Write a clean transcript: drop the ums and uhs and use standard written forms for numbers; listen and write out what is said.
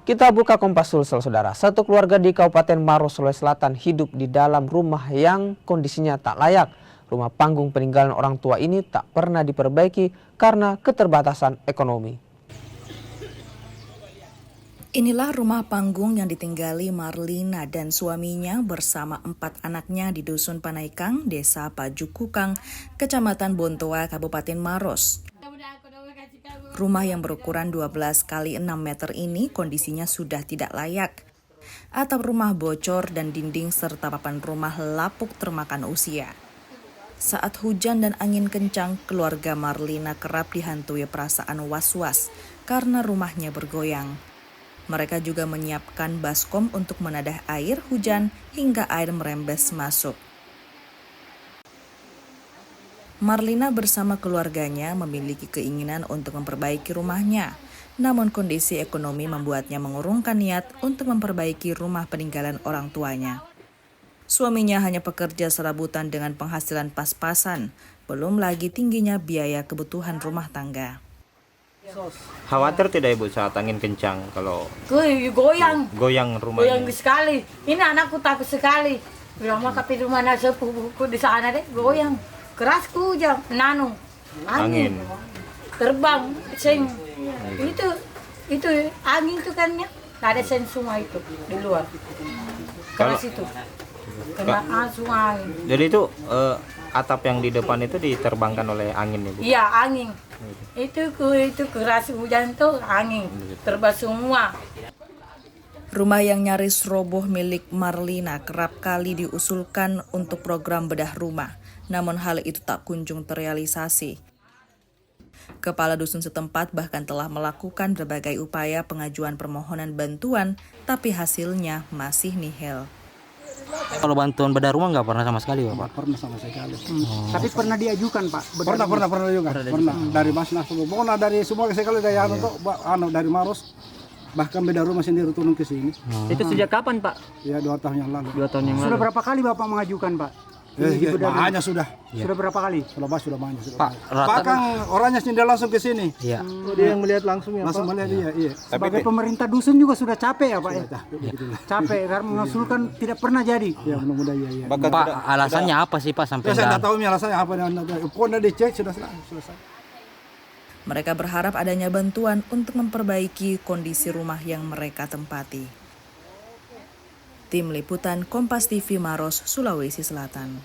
Kita buka Kompas Sulsel, saudara. Satu keluarga di Kabupaten Maros, Sulawesi Selatan hidup di dalam rumah yang kondisinya tak layak. Rumah panggung peninggalan orang tua ini tak pernah diperbaiki karena keterbatasan ekonomi. Inilah rumah panggung yang ditinggali Marlina dan suaminya bersama 4 anaknya di Dusun Panaikang, Desa Pajukukang, Kecamatan Bontoa, Kabupaten Maros. Rumah yang berukuran 12 kali 6 meter ini kondisinya sudah tidak layak. Atap rumah bocor dan dinding serta papan rumah lapuk termakan usia. Saat hujan dan angin kencang, keluarga Marlina kerap dihantui perasaan was-was karena rumahnya bergoyang. Mereka juga menyiapkan baskom untuk menadah air hujan hingga air merembes masuk. Marlina bersama keluarganya memiliki keinginan untuk memperbaiki rumahnya. Namun kondisi ekonomi membuatnya mengurungkan niat untuk memperbaiki rumah peninggalan orang tuanya. Suaminya hanya pekerja serabutan dengan penghasilan pas-pasan, belum lagi tingginya biaya kebutuhan rumah tangga. Khawatir tidak Ibu saat angin kencang kalau Goyang rumahnya? sekali. Ini anakku takut sekali. Rumah tapi rumah sepupuku di sana deh goyang. Keras hujan, angin. Terbang, seng. Itu angin itu kan ya. Ada seng semua itu di luar. Keras itu. Kena semua angin. Jadi itu atap yang di depan itu diterbangkan oleh angin Ibu? Iya, angin. Itu keras hujan tuh angin. Terbang semua. Rumah yang nyaris roboh milik Marlina kerap kali diusulkan untuk program bedah rumah. Namun hal itu tak kunjung terrealisasi. Kepala dusun setempat bahkan telah melakukan berbagai upaya pengajuan permohonan bantuan, tapi hasilnya masih nihil. Kalau bantuan bedah rumah nggak pernah sama sekali, Pak? Pernah sama sekali. Tapi pernah diajukan, Pak? Pernah juga. Pernah. Dari Basnas, pokoknya dari semua sekali dari dari Maros, bahkan beda rumah sendiri turun ke sini. Itu sejak kapan, Pak? Ya 2 tahun yang lalu. 2 tahun yang lalu. Sudah berapa kali Bapak mengajukan, Pak? Banyak sudah. Sudah berapa kali? Sudah banyak. Pak, bahkan orangnya sendiri langsung ke sini. Iya. Dia yang melihat langsung ya, langsung Pak? Melihat iya. Sebagai pemerintah dusun juga sudah capek ya, Pak ya? Capek karena mengusulkan tidak pernah jadi. Ya, mudah-mudahan iya. Pak, alasannya apa sih, Pak, sampai saya nggak tahu alasannya apa. Pokoknya dicek sudah selesai. Mereka berharap adanya bantuan untuk memperbaiki kondisi rumah yang mereka tempati. Tim Liputan Kompas TV Maros, Sulawesi Selatan.